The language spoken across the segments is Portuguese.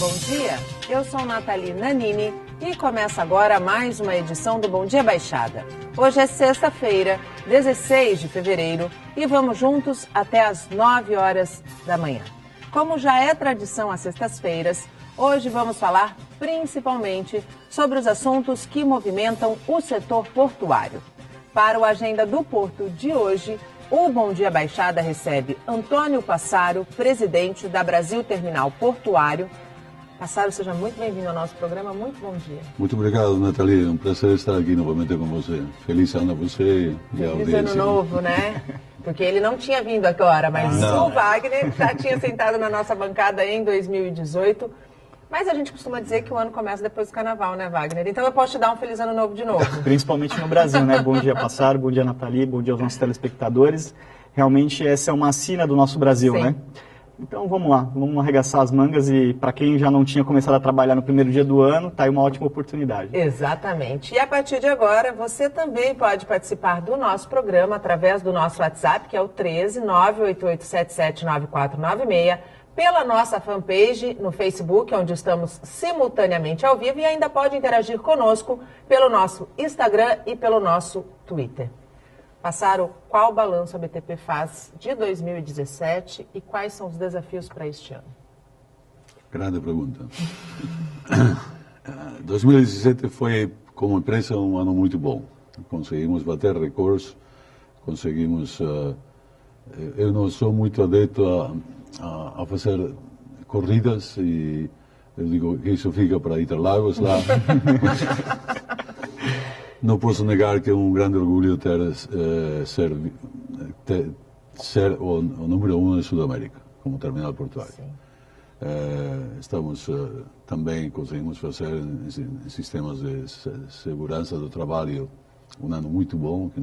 Bom dia, eu sou Nathalie Nanini e começa agora mais uma edição do Bom Dia Baixada. Hoje é sexta-feira, 16 de fevereiro e vamos juntos até às 9 horas da manhã. Como já é tradição às sextas-feiras, hoje vamos falar principalmente sobre os assuntos que movimentam o setor portuário. Para o Agenda do Porto de hoje, o Bom Dia Baixada recebe Antônio Passaro, presidente da Brasil Terminal Portuário. Passaro, seja muito bem-vindo ao nosso programa. Muito bom dia. Muito obrigado, Nathalie. É um prazer estar aqui novamente com você. Feliz ano a você e a audiência. Feliz ano novo, né? Porque ele não tinha vindo agora, mas o Wagner já tinha sentado na nossa bancada em 2018. Mas a gente costuma dizer que o ano começa depois do carnaval, né, Wagner? Então eu posso te dar um feliz ano novo de novo. Principalmente no Brasil, né? Bom dia, Passaro, bom dia, Nathalie, bom dia aos nossos telespectadores. Realmente essa é uma sina do nosso Brasil, sim, né? Então vamos lá, vamos arregaçar as mangas e para quem já não tinha começado a trabalhar no primeiro dia do ano, tá aí uma ótima oportunidade. Exatamente. E a partir de agora, você também pode participar do nosso programa através do nosso WhatsApp, que é o 13 988779496, pela nossa fanpage no Facebook, onde estamos simultaneamente ao vivo, e ainda pode interagir conosco pelo nosso Instagram e pelo nosso Twitter. Passaro, qual balanço a BTP faz de 2017 e quais são os desafios para este ano? Grande pergunta. 2017 foi, como empresa, um ano muito bom. Conseguimos bater recordes, conseguimos... eu não sou muito adepto a fazer corridas e eu digo que isso fica para Interlagos lá. Não posso negar que é um grande orgulho ser o número 1 da Sudamérica, como terminal portuário. Estamos também conseguimos fazer em sistemas de segurança do trabalho um ano muito bom, que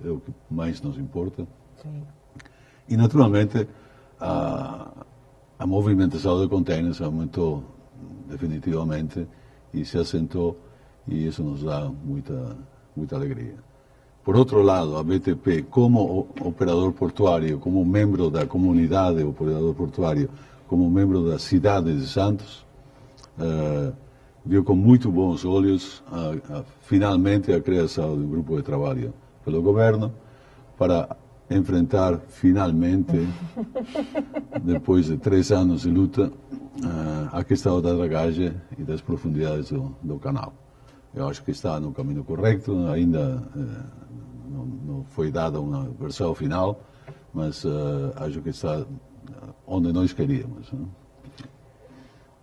é o que mais nos importa. Sim. E, naturalmente, a movimentação de contêineres aumentou definitivamente e se assentou, e isso nos dá muita alegria. Por outro lado, a BTP, como operador portuário, como membro da comunidade operador portuário, como membro da cidade de Santos, viu com muito bons olhos finalmente a criação de um grupo de trabalho pelo governo para enfrentar finalmente, depois de 3 anos de luta, a questão da dragagem e das profundidades do canal. Eu acho que está no caminho correto, ainda não foi dada uma versão final, mas acho que está onde nós queríamos. Né?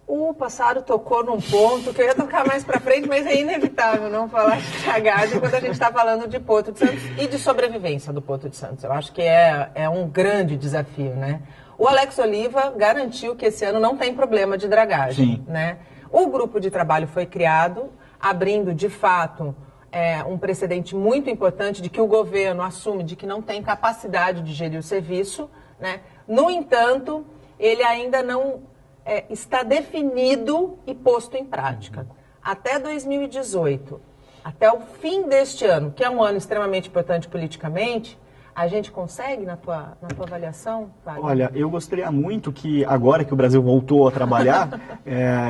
O Passaro tocou num ponto que eu ia tocar mais para frente, mas é inevitável não falar de dragagem quando a gente está falando de Porto de Santos e de sobrevivência do Porto de Santos. Eu acho que é um grande desafio, né? O Alex Oliva garantiu que esse ano não tem problema de dragagem, né? O grupo de trabalho foi criado, abrindo, de fato, um precedente muito importante de que o governo assume de que não tem capacidade de gerir o serviço, né? No entanto, ele ainda não está definido e posto em prática. Até 2018, até o fim deste ano, que é um ano extremamente importante politicamente, a gente consegue, na tua avaliação, Wagner? Olha, eu gostaria muito que, agora que o Brasil voltou a trabalhar,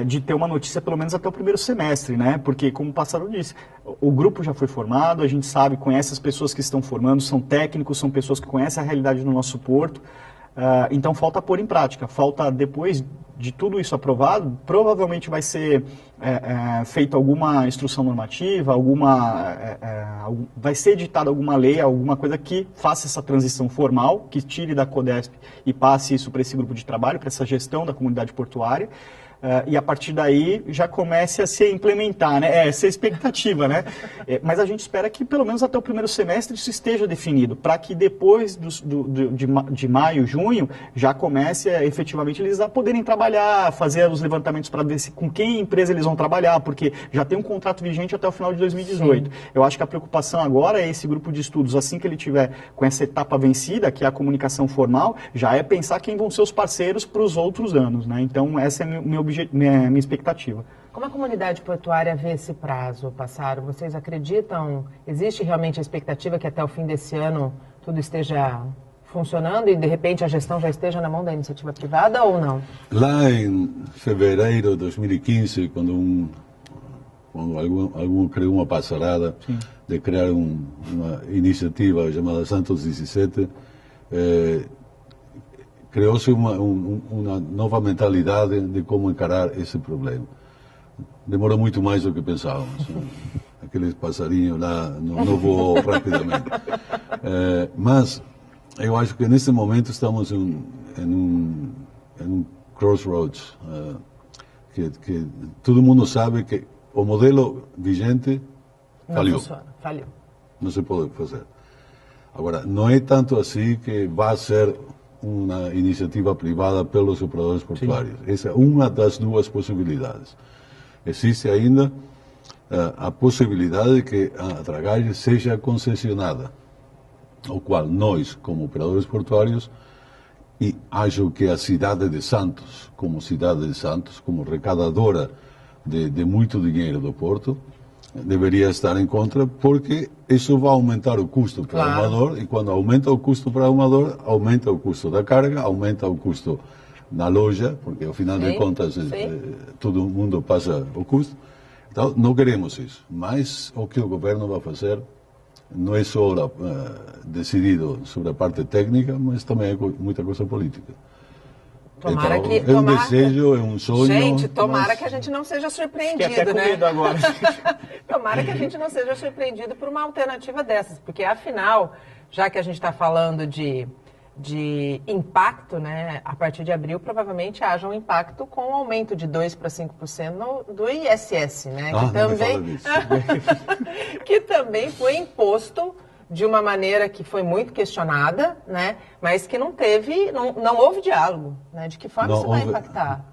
de ter uma notícia pelo menos até o primeiro semestre, né? Porque, como o Passaro disse, o grupo já foi formado, a gente sabe, conhece as pessoas que estão formando, são técnicos, são pessoas que conhecem a realidade do nosso porto. Então, falta pôr em prática, falta, depois de tudo isso aprovado, provavelmente vai ser feita alguma instrução normativa, vai ser editada alguma lei, alguma coisa que faça essa transição formal, que tire da Codesp e passe isso para esse grupo de trabalho, para essa gestão da comunidade portuária. E a partir daí já comece a se implementar, né? Essa é a expectativa, né? Mas a gente espera que pelo menos até o primeiro semestre isso esteja definido, para que depois de maio, junho, já comece efetivamente eles a poderem trabalhar, fazer os levantamentos para ver com quem empresa eles vão trabalhar, porque já tem um contrato vigente até o final de 2018. Sim. Eu acho que a preocupação agora é esse grupo de estudos, assim que ele tiver com essa etapa vencida, que é a comunicação formal, já é pensar quem vão ser os parceiros para os outros anos, né? Então essa é minha expectativa. Como a comunidade portuária vê esse prazo, Passaro? Vocês acreditam, existe realmente a expectativa que até o fim desse ano tudo esteja funcionando e de repente a gestão já esteja na mão da iniciativa privada ou não? Lá em fevereiro de 2015, quando algum criou uma passarada de criar uma iniciativa chamada Santos 17, criou-se uma nova mentalidade de como encarar esse problema. Demorou muito mais do que pensávamos. Aqueles passarinhos lá não voam rapidamente. Mas eu acho que nesse momento estamos em um crossroads, que todo mundo sabe que o modelo vigente falhou. Falhou. Não se pode fazer. Agora, não é tanto assim que vai ser uma iniciativa privada pelos operadores portuários. Essa é uma das duas possibilidades. Existe ainda a possibilidade de que a dragagem seja concessionada, o qual nós, como operadores portuários, e acho que a cidade de Santos, como arrecadadora de muito dinheiro do Porto, deveria estar em contra, porque isso vai aumentar o custo para o armador, e quando aumenta o custo para o armador, aumenta o custo da carga, aumenta o custo na loja, porque ao final de contas todo mundo passa o custo. Então, não queremos isso. Mas o que o governo vai fazer não é só decidido sobre a parte técnica, mas também é muita coisa política. Tomara então, que, é um desejo, é um sonho. Gente, tomara que a gente não seja surpreendido, Fiquei até com medo agora. Tomara que a gente não seja surpreendido por uma alternativa dessas, porque afinal, já que a gente está falando de impacto, né, a partir de abril provavelmente haja um impacto com um aumento de 2% para 5% do ISS, né, que também foi imposto de uma maneira que foi muito questionada, né, mas que não houve diálogo, né, de que forma isso vai impactar?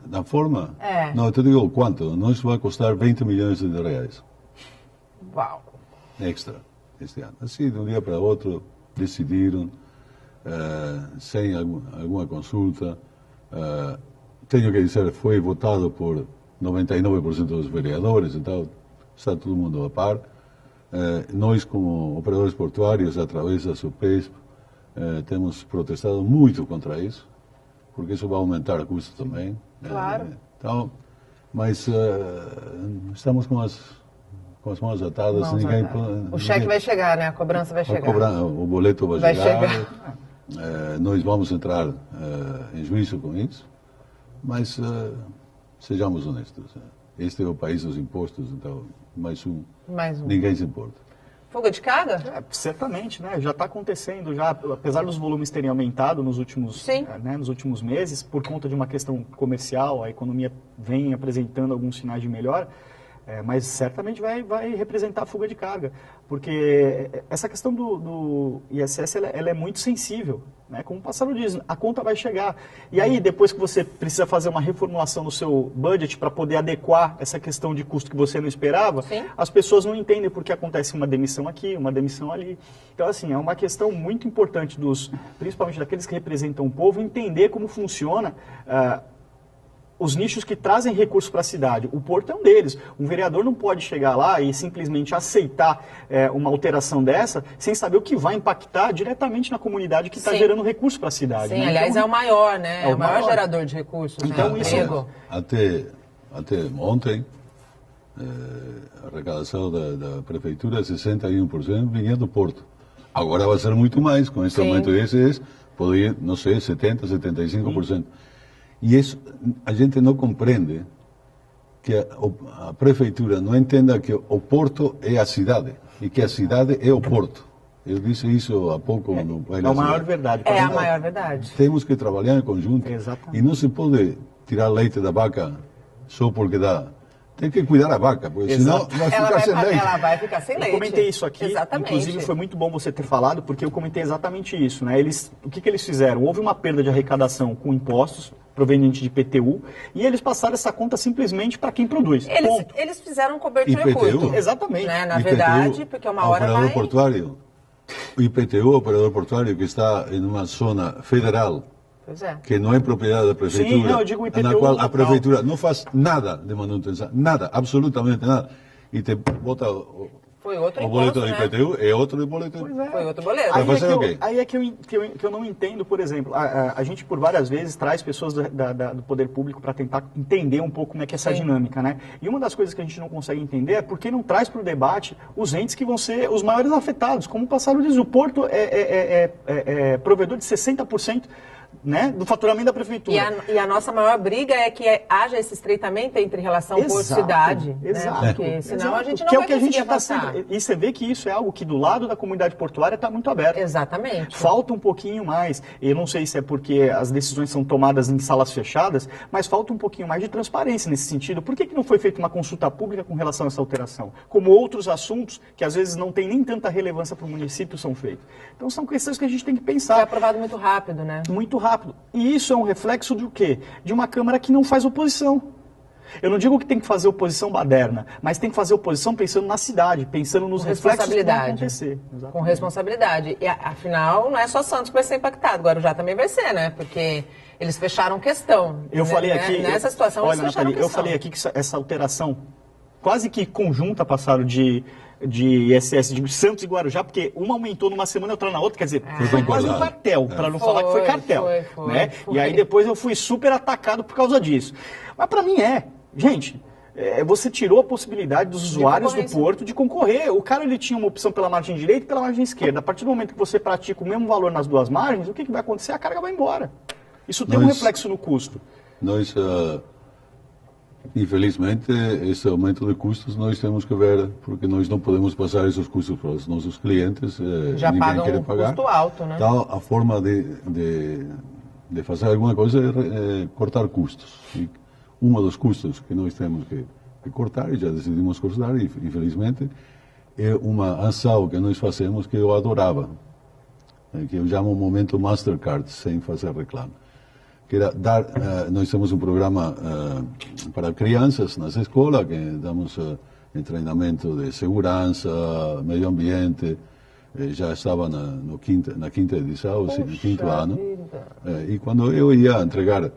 Da forma? Não, eu te digo quanto, não, isso vai custar 20 milhões de reais. Uau! Extra, este ano. Assim, de um dia para outro, decidiram, sem alguma consulta. Tenho que dizer, foi votado por 99% dos vereadores, então está todo mundo a par. Nós, como operadores portuários, através da SUPESP, temos protestado muito contra isso, porque isso vai aumentar o custo também. Claro. Então, mas estamos com as mãos atadas. O cheque vai chegar, né? A cobrança vai chegar. O boleto vai chegar. Nós vamos entrar em juízo com isso, mas sejamos honestos. Este é o país dos impostos, então mais um. Ninguém se importa. Fuga de carga? Certamente, né? Já está acontecendo, já, apesar dos volumes terem aumentado nos últimos meses, por conta de uma questão comercial, a economia vem apresentando alguns sinais de melhora, mas certamente vai representar a fuga de carga, porque essa questão do ISS ela é muito sensível, né? Como o Pássaro diz, a conta vai chegar. E aí, depois que você precisa fazer uma reformulação no seu budget para poder adequar essa questão de custo que você não esperava, as pessoas não entendem porque acontece uma demissão aqui, uma demissão ali. Então, assim, é uma questão muito importante principalmente daqueles que representam o povo, entender como funciona os nichos que trazem recursos para a cidade. O Porto é um deles. Um vereador não pode chegar lá e simplesmente aceitar uma alteração dessa sem saber o que vai impactar diretamente na comunidade que está gerando recurso para a cidade. Sim, né? aliás, então, é o maior, né? É o maior gerador de recursos. Então, né? isso até ontem, a arrecadação da prefeitura, 61% vinha do Porto. Agora vai ser muito mais, com esse aumento de ISS, poderia, não sei, 70%, 75%. E isso, a gente não compreende que a prefeitura não entenda que o Porto é a cidade e que a cidade é o Porto. Eu disse isso há pouco. É a maior verdade. É a maior verdade. Temos que trabalhar em conjunto. Exatamente. E não se pode tirar leite da vaca só porque dá. Tem que cuidar a vaca, porque senão vai ficar sem leite. Ela vai ficar sem leite. Eu comentei isso aqui, exatamente. Inclusive foi muito bom você ter falado, porque eu comentei exatamente isso. Né? O que eles fizeram? Houve uma perda de arrecadação com impostos proveniente de IPTU, e eles passaram essa conta simplesmente para quem produz. Eles fizeram um cobertura IPTU? curto. Exatamente. Né? Na verdade, porque uma hora operador portuário. O IPTU, o operador portuário que está em uma zona federal, que não é propriedade da prefeitura, sim, não, eu digo IPTU, na qual a prefeitura não faz nada de manutenção, nada, absolutamente nada, e te bota Foi outro O boleto imposto, do né? IPTU é outro boleto. Pois é. Foi outro boleto. Vai fazer o quê? Aí é que eu não entendo, por exemplo, a gente por várias vezes traz pessoas do poder público para tentar entender um pouco como é que é essa dinâmica, né? E uma das coisas que a gente não consegue entender é por que não traz para o debate os entes que vão ser os maiores afetados. Como o Pássaro diz, o Porto é provedor de 60%, né, do faturamento da prefeitura. E a nossa maior briga é que haja esse estreitamento entre relação porto-cidade. Exato. Né? Porque senão a gente não que é vai o que a gente conseguir está avançar. sendo. E você vê que isso é algo que do lado da comunidade portuária está muito aberto. Exatamente. Falta um pouquinho mais. Eu não sei se é porque as decisões são tomadas em salas fechadas, mas falta um pouquinho mais de transparência nesse sentido. Por que não foi feita uma consulta pública com relação a essa alteração? Como outros assuntos que às vezes não têm nem tanta relevância para o município são feitos. Então são questões que a gente tem que Foi pensar. aprovado muito rápido, né? Muito rápido. E isso é um reflexo do quê? De uma Câmara que não faz oposição. Eu não digo que tem que fazer oposição baderna, mas tem que fazer oposição pensando na cidade, pensando nos reflexos que vão acontecer. Exatamente. Com responsabilidade. E afinal, não é só Santos que vai ser impactado, Guarujá também vai ser, né? Porque eles fecharam questão. Eu falei aqui... Nessa situação, olha, eles fecharam Nathalie, questão. eu falei aqui que essa alteração quase que conjunta passaram de ISS de Santos e Guarujá, porque uma aumentou numa semana e outra na outra, quer dizer, foi quase um cartel, para não falar que foi cartel. Né? E aí depois eu fui super atacado por causa disso. Mas para mim gente, você tirou a possibilidade dos usuários do porto de concorrer. O cara ele tinha uma opção pela margem direita e pela margem esquerda. A partir do momento que você pratica o mesmo valor nas duas margens, o que vai acontecer? A carga vai embora. Isso tem um reflexo no custo. Nós, infelizmente, esse aumento de custos nós temos que ver, porque nós não podemos passar esses custos para os nossos clientes. Já ninguém pagam quer um pagar. custo alto, né? Então, a forma de fazer alguma coisa é cortar custos. E um dos custos que nós temos que cortar, e já decidimos cortar, e infelizmente, é uma ação que nós fazemos que eu adorava, que eu chamo o momento Mastercard, sem fazer reclame. Que era dar, nós temos um programa para crianças nas escolas, que damos treinamento de segurança, meio ambiente, já estava na quinta edição, no quinto ano. E quando eu ia entregar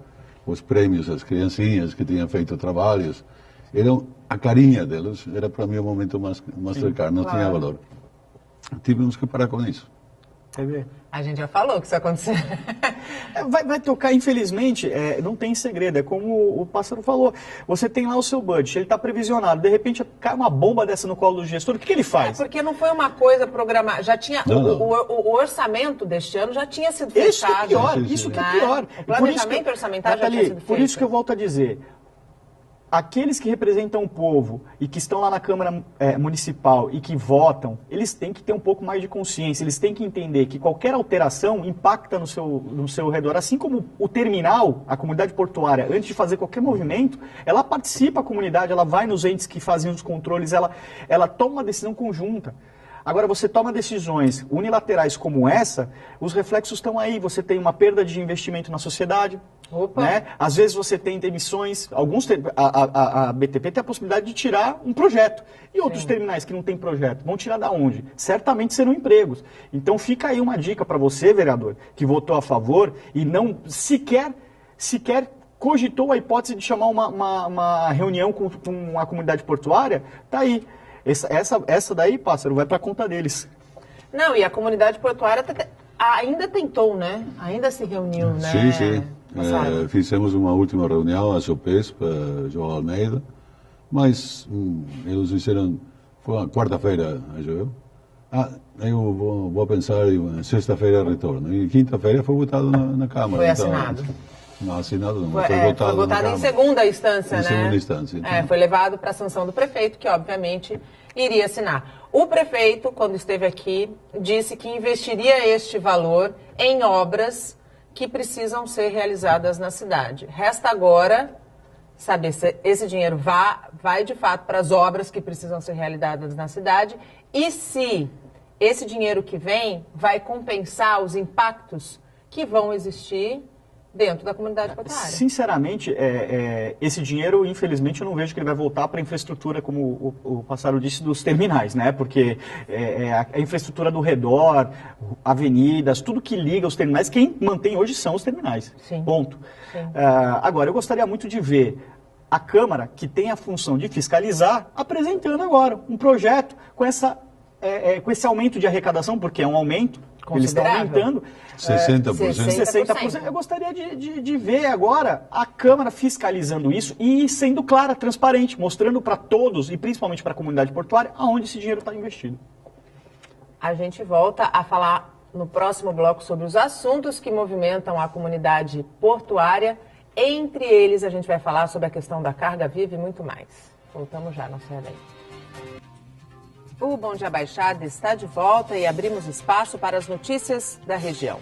os prêmios às criancinhas que tinham feito trabalhos, a carinha delas era para mim o momento Mastercard, não tinha valor. Tivemos que parar com isso. A gente já falou que isso aconteceu. Vai tocar, infelizmente, não tem segredo, é como o Pássaro falou. Você tem lá o seu budget, ele está previsionado, de repente cai uma bomba dessa no colo do gestor, o que ele faz? Porque não foi uma coisa programada, já tinha, o orçamento deste ano já tinha sido fechado. Isso que é pior. O planejamento orçamentário já tinha sido feito. Por isso que eu volto a dizer, aqueles que representam o povo e que estão lá na Câmara Municipal e que votam, eles têm que ter um pouco mais de consciência, eles têm que entender que qualquer alteração impacta no seu redor, assim como o terminal, a comunidade portuária, antes de fazer qualquer movimento, ela participa, a comunidade, ela vai nos entes que fazem os controles, ela toma uma decisão conjunta. Agora, você toma decisões unilaterais como essa, os reflexos estão aí. Você tem uma perda de investimento na sociedade. Né? Às vezes você tem demissões. A BTP tem a possibilidade de tirar um projeto. E outros terminais que não têm projeto, vão tirar da onde? Certamente serão empregos. Então fica aí uma dica para você, vereador, que votou a favor e não sequer cogitou a hipótese de chamar uma reunião com a comunidade portuária. Está aí. Essa daí, Pássaro, vai para conta deles. Não, e a comunidade portuária ainda tentou, né? Ainda se reuniu, né? Sim. Fizemos uma última reunião, a SOPESP, João Almeida, mas eles disseram, foi na quarta-feira, acho eu. Eu vou pensar, sexta-feira retorno. E quinta-feira foi votado na Câmara. Foi assinado. Não, assinado não, foi votado em segunda instância, né? Segunda instância. Então. Foi levado para a sanção do prefeito, que obviamente iria assinar. O prefeito, quando esteve aqui, disse que investiria este valor em obras que precisam ser realizadas na cidade. Resta agora saber se esse dinheiro vai de fato para as obras que precisam ser realizadas na cidade e se esse dinheiro que vem vai compensar os impactos que vão existir dentro da comunidade portuária. Sinceramente, esse dinheiro, infelizmente, eu não vejo que ele vai voltar para a infraestrutura, como o Pássaro disse, dos terminais, né? Porque a infraestrutura do redor, avenidas, tudo que liga os terminais, quem mantém hoje são os terminais. Sim. Ponto. Sim. Agora, eu gostaria muito de ver a Câmara, que tem a função de fiscalizar, apresentando agora um projeto com esse aumento de arrecadação, porque é um aumento, eles estão aumentando. 60%. 60%. Eu gostaria de ver agora a Câmara fiscalizando isso e sendo clara, transparente, mostrando para todos, e principalmente para a comunidade portuária, aonde esse dinheiro está investido. A gente volta a falar no próximo bloco sobre os assuntos que movimentam a comunidade portuária. Entre eles, a gente vai falar sobre a questão da carga viva e muito mais. Voltamos já, não sai daí. O Bom Dia Baixada está de volta e abrimos espaço para as notícias da região.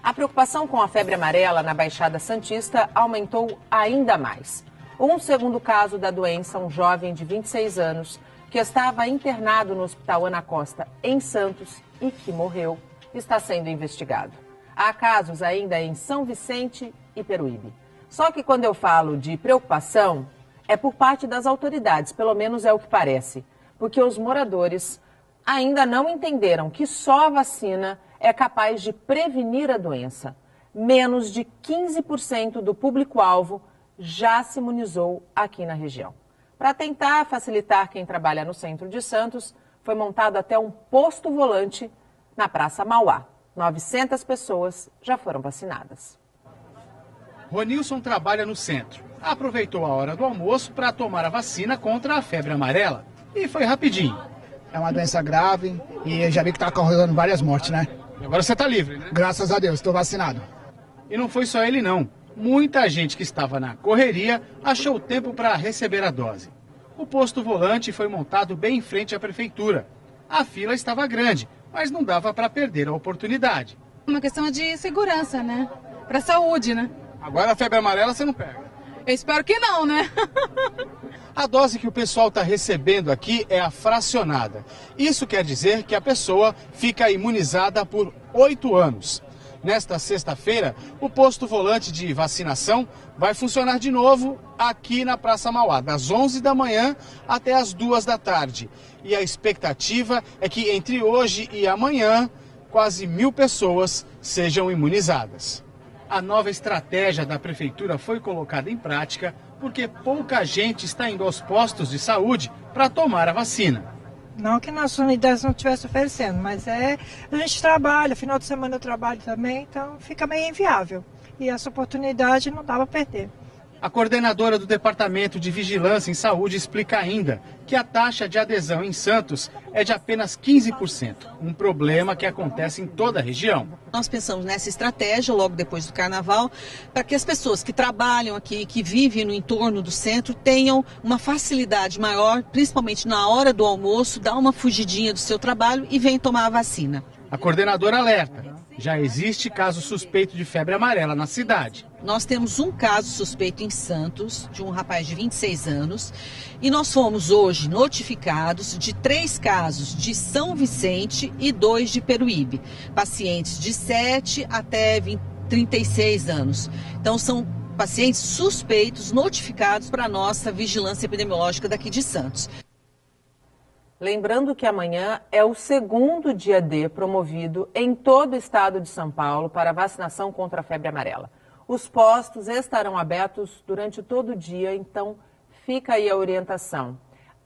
A preocupação com a febre amarela na Baixada Santista aumentou ainda mais. Um segundo caso da doença, um jovem de 26 anos, que estava internado no Hospital Ana Costa, em Santos, e que morreu, está sendo investigado. Há casos ainda em São Vicente e Peruíbe. Só que quando eu falo de preocupação, é por parte das autoridades, pelo menos é o que parece. Porque os moradores ainda não entenderam que só a vacina é capaz de prevenir a doença. Menos de 15% do público-alvo já se imunizou aqui na região. Para tentar facilitar quem trabalha no centro de Santos, foi montado até um posto volante na Praça Mauá. 900 pessoas já foram vacinadas. Ronilson trabalha no centro. Aproveitou a hora do almoço para tomar a vacina contra a febre amarela. E foi rapidinho. É uma doença grave e eu já vi que está causando várias mortes, né? E agora você está livre, né? Graças a Deus, estou vacinado. E não foi só ele, não. Muita gente que estava na correria achou tempo para receber a dose. O posto volante foi montado bem em frente à prefeitura. A fila estava grande, mas não dava para perder a oportunidade. Uma questão de segurança, né? Para a saúde, né? Agora a febre amarela você não pega. Eu espero que não, né? A dose que o pessoal está recebendo aqui é a fracionada. Isso quer dizer que a pessoa fica imunizada por 8 anos. Nesta sexta-feira, o posto volante de vacinação vai funcionar de novo aqui na Praça Mauá, das 11 da manhã até as 2 da tarde. E a expectativa é que entre hoje e amanhã, quase 1.000 pessoas sejam imunizadas. A nova estratégia da prefeitura foi colocada em prática porque pouca gente está indo aos postos de saúde para tomar a vacina. Não que nossas unidades não estivessem oferecendo, mas a gente trabalha, final de semana eu trabalho também, então fica meio inviável. E essa oportunidade não dá para perder. A coordenadora do Departamento de Vigilância em Saúde explica ainda que a taxa de adesão em Santos é de apenas 15%, um problema que acontece em toda a região. Nós pensamos nessa estratégia logo depois do Carnaval, para que as pessoas que trabalham aqui, que vivem no entorno do centro, tenham uma facilidade maior, principalmente na hora do almoço, dar uma fugidinha do seu trabalho e venham tomar a vacina. A coordenadora alerta, já existe caso suspeito de febre amarela na cidade. Nós temos um caso suspeito em Santos, de um rapaz de 26 anos, e nós fomos hoje notificados de 3 casos de São Vicente e 2 de Peruíbe, pacientes de 7 até 36 anos. Então são pacientes suspeitos notificados para a nossa vigilância epidemiológica daqui de Santos. Lembrando que amanhã é o segundo dia D promovido em todo o estado de São Paulo para vacinação contra a febre amarela. Os postos estarão abertos durante todo o dia, então fica aí a orientação.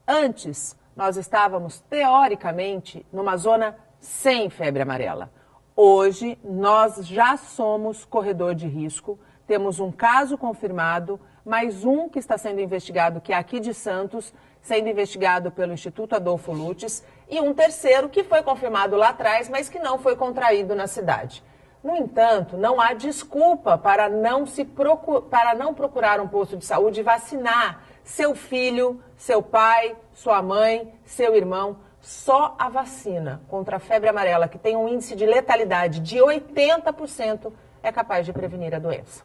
Antes, nós estávamos, teoricamente, numa zona sem febre amarela. Hoje, nós já somos corredor de risco, temos um caso confirmado, mais um que está sendo investigado, que é aqui de Santos, sendo investigado pelo Instituto Adolfo Lutz, e um terceiro que foi confirmado lá atrás, mas que não foi contraído na cidade. No entanto, não há desculpa para não procurar um posto de saúde e vacinar seu filho, seu pai, sua mãe, seu irmão. Só a vacina contra a febre amarela, que tem um índice de letalidade de 80%, é capaz de prevenir a doença.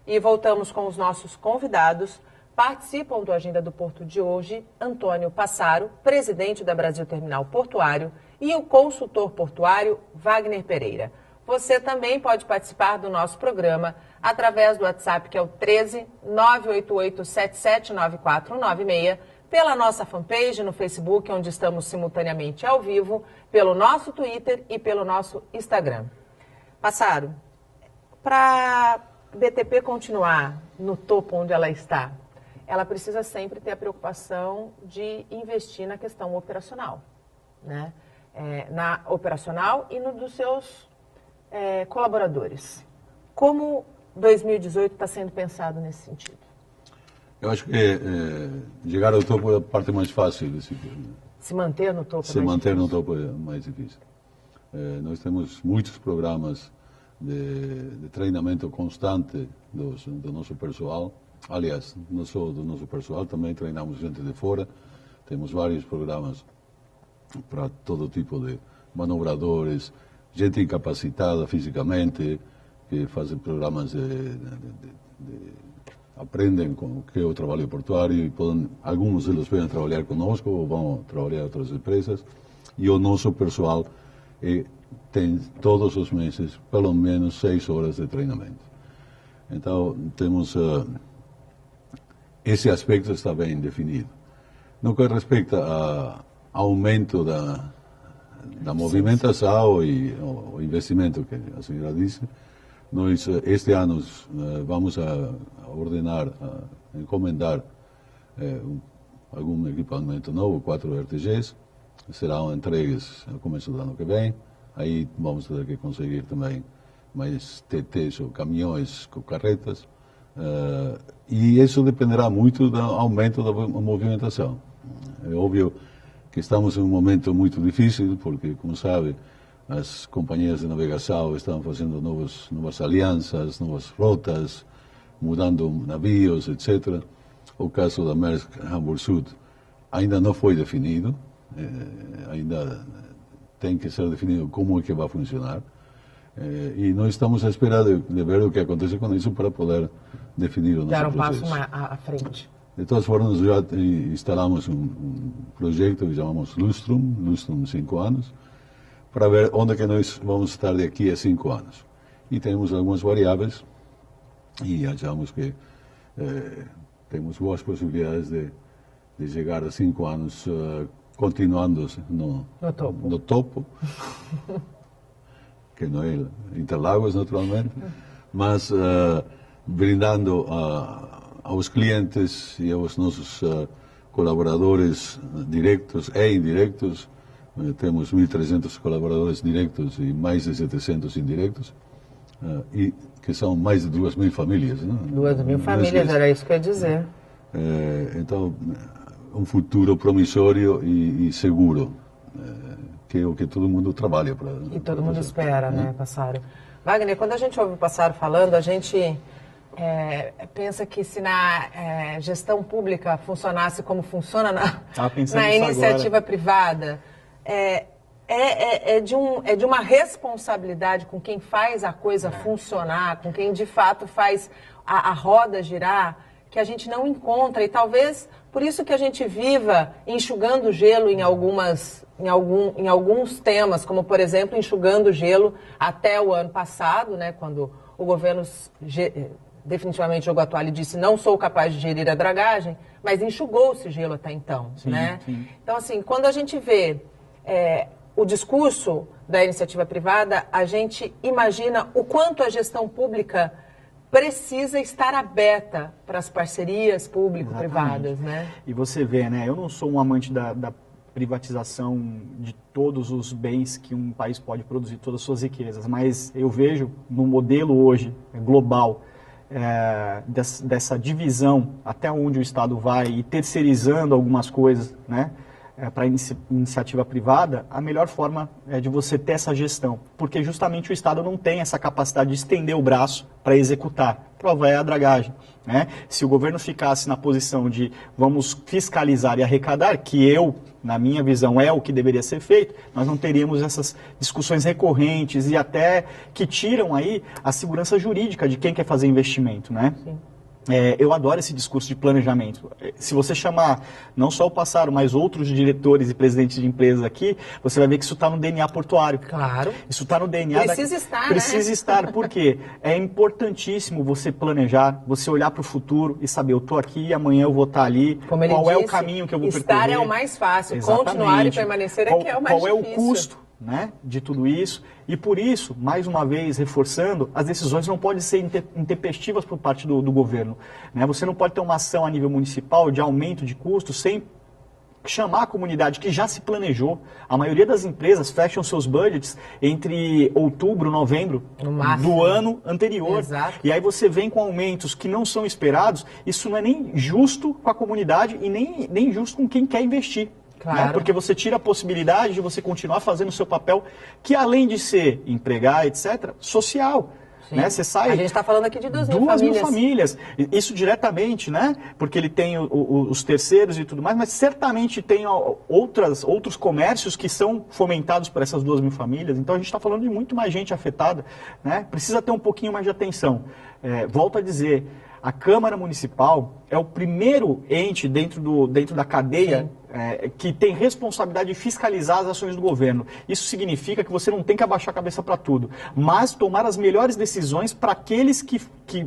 E voltamos com os nossos convidados. Participam do Agenda do Porto de hoje Antônio Passaro, presidente da Brasil Terminal Portuário, e o consultor portuário Wagner Pereira. Você também pode participar do nosso programa através do WhatsApp, que é o 13 988 779496, pela nossa fanpage no Facebook, onde estamos simultaneamente ao vivo, pelo nosso Twitter e pelo nosso Instagram. Passaro, para a BTP continuar no topo onde ela está, ela precisa sempre ter a preocupação de investir na questão operacional, né? Na operacional e no dos seus colaboradores. Como 2018 está sendo pensado nesse sentido? Eu acho que chegar ao topo é a parte mais fácil. Se manter no topo Se manter no topo é mais difícil. Nós temos muitos programas de treinamento constante do nosso pessoal. Aliás, não só do nosso pessoal, também treinamos gente de fora. Temos vários programas para todo tipo de manobradores, gente incapacitada fisicamente, que fazem programas aprendem com o que é o trabalho portuário e alguns deles vêm trabalhar conosco ou vão trabalhar em outras empresas. E o nosso pessoal tem todos os meses pelo menos 6 horas de treinamento. Então, temos esse aspecto está bem definido. No que respeita ao aumento da movimentação e o investimento que a senhora disse, nós este ano vamos a ordenar, a encomendar algum equipamento novo, 4 RTGs, serão entregues no começo do ano que vem. Aí vamos ter que conseguir também mais TTs ou caminhões com carretas. E isso dependerá muito do aumento da movimentação. É óbvio que estamos em um momento muito difícil, porque, como sabe, as companhias de navegação estão fazendo novas alianças, novas rotas, mudando navios, etc. O caso da Maersk Hamburg Süd ainda não foi definido, ainda tem que ser definido como é que vai funcionar. E nós estamos à espera de ver o que acontece com isso para poder definir o nosso processo. Dar um passo à frente. De todas formas, já instalamos um projeto que chamamos Lustrum 5 anos, para ver onde que nós vamos estar daqui a 5 anos. E temos algumas variáveis e achamos que temos boas possibilidades de chegar a 5 anos continuando no topo. Que não é Interlagos, naturalmente, mas brindando aos clientes e aos nossos colaboradores diretos e indiretos. Temos 1.300 colaboradores diretos e mais de 700 indiretos, e que são mais de 2.000 famílias. Não? 2.000 famílias, era isso que eu ia dizer. Então, um futuro promissório e seguro, que é o que todo mundo trabalha para. E todo mundo espera, né, Passaro? Wagner, quando a gente ouve o Passaro falando, a gente pensa que se na gestão pública funcionasse como funciona na iniciativa privada, é de uma responsabilidade com quem faz a coisa funcionar, com quem de fato faz a roda girar, que a gente não encontra. E talvez por isso que a gente viva enxugando gelo em alguns temas, como por exemplo enxugando gelo até o ano passado, né, quando o governo definitivamente jogou a toalha e disse não sou capaz de gerir a dragagem, mas enxugou-se gelo até então. Sim, né? Sim. Então, assim, quando a gente vê o discurso da iniciativa privada, a gente imagina o quanto a gestão pública precisa estar aberta para as parcerias público-privadas, né? E você vê, né? Eu não sou um amante da privatização de todos os bens que um país pode produzir, todas as suas riquezas, mas eu vejo no modelo hoje global dessa divisão até onde o Estado vai e terceirizando algumas coisas, né? Para iniciativa privada, a melhor forma é de você ter essa gestão, porque justamente o Estado não tem essa capacidade de estender o braço para executar. Prova é a dragagem, né? Se o governo ficasse na posição de vamos fiscalizar e arrecadar, que na minha visão, é o que deveria ser feito, nós não teríamos essas discussões recorrentes e até que tiram aí a segurança jurídica de quem quer fazer investimento, né? Sim. Eu adoro esse discurso de planejamento. Se você chamar não só o Passaro, mas outros diretores e presidentes de empresas aqui, você vai ver que isso está no DNA portuário. Claro. Isso está no DNA. Precisa estar, Precisa estar, porque é importantíssimo você planejar, você olhar para o futuro e saber, eu estou aqui e amanhã eu vou estar ali. Como ele qual disse, é o caminho que eu vou percorrer? Estar é o mais fácil. Exatamente. Continuar e permanecer é que é o mais difícil. Qual é o custo né, de tudo isso, e por isso, mais uma vez, reforçando, as decisões não podem ser intempestivas por parte do governo. Né? Você não pode ter uma ação a nível municipal de aumento de custos sem chamar a comunidade que já se planejou. A maioria das empresas fecham seus budgets entre outubro, novembro do ano anterior. Exato. E aí você vem com aumentos que não são esperados. Isso não é nem justo com a comunidade e nem justo com quem quer investir. Claro. Né? Porque você tira a possibilidade de você continuar fazendo o seu papel, que além de ser empregar, etc., social. Né? Você sai, a gente está falando aqui de 2.000 famílias. Isso diretamente, né? Porque ele tem os terceiros e tudo mais, mas certamente tem outros comércios que são fomentados por essas 2.000 famílias. Então a gente está falando de muito mais gente afetada. Né? Precisa ter um pouquinho mais de atenção. Volto a dizer, a Câmara Municipal é o primeiro ente dentro da cadeia que tem responsabilidade de fiscalizar as ações do governo. Isso significa que você não tem que abaixar a cabeça para tudo, mas tomar as melhores decisões para aqueles que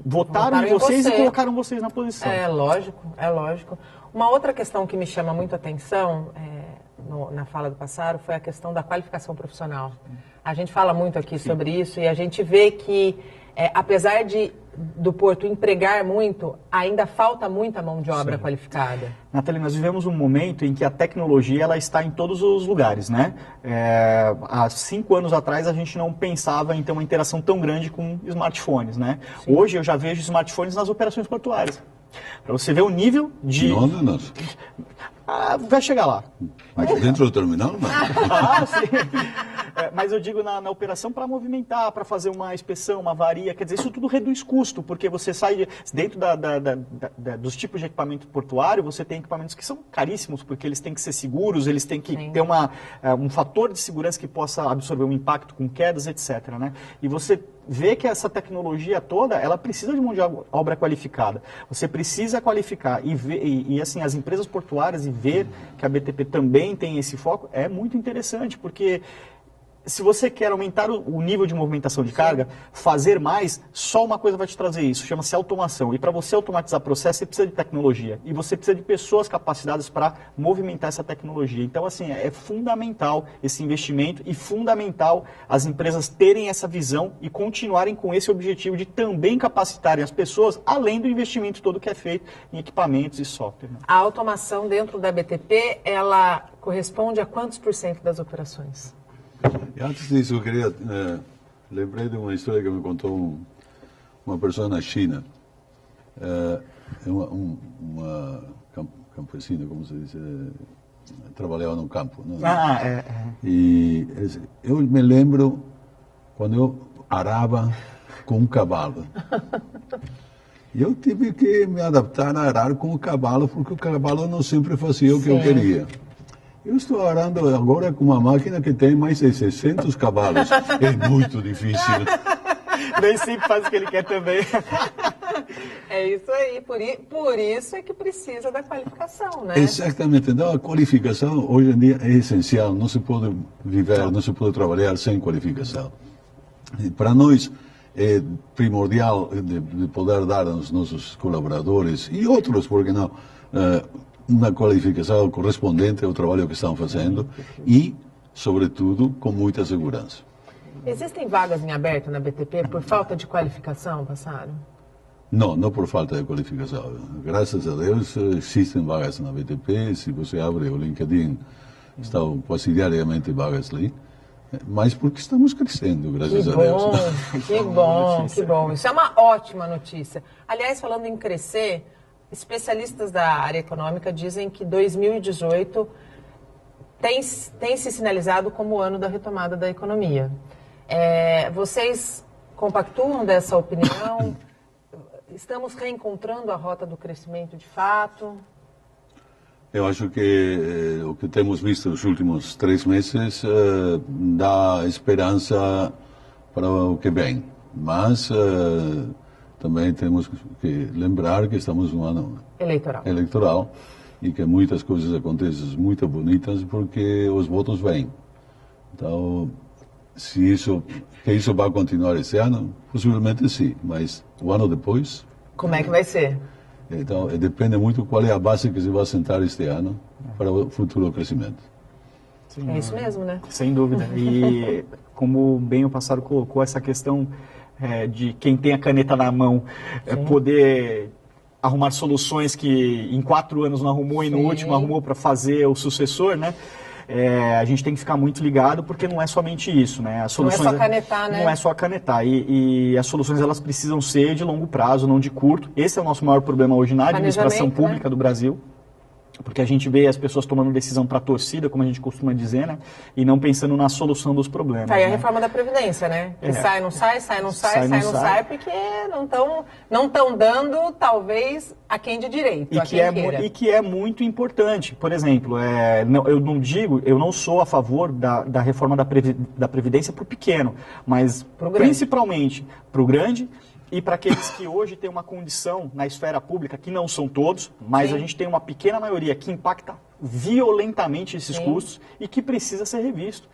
votaram em vocês e colocaram vocês na posição. É lógico, é lógico. Uma outra questão que me chama muito a atenção na fala do Passaro foi a questão da qualificação profissional. A gente fala muito aqui sobre isso e a gente vê que, apesar do Porto empregar muito, ainda falta muita mão de obra qualificada. Natália, nós vivemos um momento em que a tecnologia ela está em todos os lugares, né? Há 5 anos atrás a gente não pensava em ter uma interação tão grande com smartphones, né? Sim. Hoje eu já vejo smartphones nas operações portuárias. Para você ver o nível de... Onde nós? Vai chegar lá. Mas dentro do terminal, não? Sim. Mas eu digo na operação para movimentar, para fazer uma inspeção, uma avaria, quer dizer, isso tudo reduz custo, porque você sai dentro dos tipos de equipamento portuário, você tem equipamentos que são caríssimos, porque eles têm que ser seguros, eles têm que ter um fator de segurança que possa absorver um impacto com quedas, etc. Né? E você vê que essa tecnologia toda, ela precisa de mão de obra qualificada. Você precisa qualificar e assim, as empresas portuárias e ver que a BTP também tem esse foco é muito interessante, porque se você quer aumentar o nível de movimentação de carga, fazer mais, só uma coisa vai te trazer isso, chama-se automação. E para você automatizar processo, você precisa de tecnologia. E você precisa de pessoas capacitadas para movimentar essa tecnologia. Então, assim, é fundamental esse investimento e fundamental as empresas terem essa visão e continuarem com esse objetivo de também capacitarem as pessoas, além do investimento todo que é feito em equipamentos e software. Né? A automação dentro da BTP, ela corresponde a quantos % das operações? E antes disso, eu queria... lembrei de uma história que me contou uma pessoa na China. Uma campesina, como se diz, trabalhava no campo. Né? E eu me lembro quando eu arava com um cavalo. E eu tive que me adaptar a arar com o cavalo, porque o cavalo não sempre fazia o que eu queria. Eu estou arando agora com uma máquina que tem mais de 600 cavalos. É muito difícil. Nem sempre faz o que ele quer também. É isso aí. Por isso é que precisa da qualificação, né? Exatamente. Então, a qualificação hoje em dia é essencial. Não se pode viver, não se pode trabalhar sem qualificação. E para nós é primordial de poder dar aos nossos colaboradores e outros, por que não, uma qualificação correspondente ao trabalho que estão fazendo e, sobretudo, com muita segurança. Existem vagas em aberto na BTP por falta de qualificação, Passaro? Não, não por falta de qualificação. Graças a Deus existem vagas na BTP. Se você abre o LinkedIn, estão quase diariamente vagas ali. Mas porque estamos crescendo, graças a Deus. Que bom, que bom. Isso é uma ótima notícia. Aliás, falando em crescer... Especialistas da área econômica dizem que 2018 tem se sinalizado como o ano da retomada da economia. Vocês compactuam dessa opinião? Estamos reencontrando a rota do crescimento de fato? Eu acho que o que temos visto nos últimos 3 meses dá esperança para o que vem. Mas... também temos que lembrar que estamos num ano eleitoral e que muitas coisas acontecem muito bonitas porque os votos vêm. Então, se isso vai continuar esse ano, possivelmente sim, mas o ano depois... Como é que vai ser? Então, depende muito qual é a base que se vai assentar este ano para o futuro crescimento. É isso mesmo, né? Sem dúvida. E como bem o Passaro colocou, essa questão de quem tem a caneta na mão poder arrumar soluções que em 4 anos não arrumou e no último arrumou para fazer o sucessor, né? A gente tem que ficar muito ligado, porque não é somente isso, né? As soluções, não é só canetar, né? Não é só canetar. E as soluções, elas precisam ser de longo prazo, não de curto. Esse é o nosso maior problema hoje na administração pública do Brasil. Porque a gente vê as pessoas tomando decisão para a torcida, como a gente costuma dizer, né? E não pensando na solução dos problemas. Tá, e a reforma da Previdência, né? Que sai, não sai, sai, não sai, sai, não sai, porque não estão dando, talvez, a quem de direito, e que é muito importante. Por exemplo, eu não sou a favor da reforma da Previdência para o pequeno, mas principalmente para o grande, e para aqueles que hoje têm uma condição na esfera pública, que não são todos, mas a gente tem uma pequena maioria que impacta violentamente esses custos e que precisa ser revisto.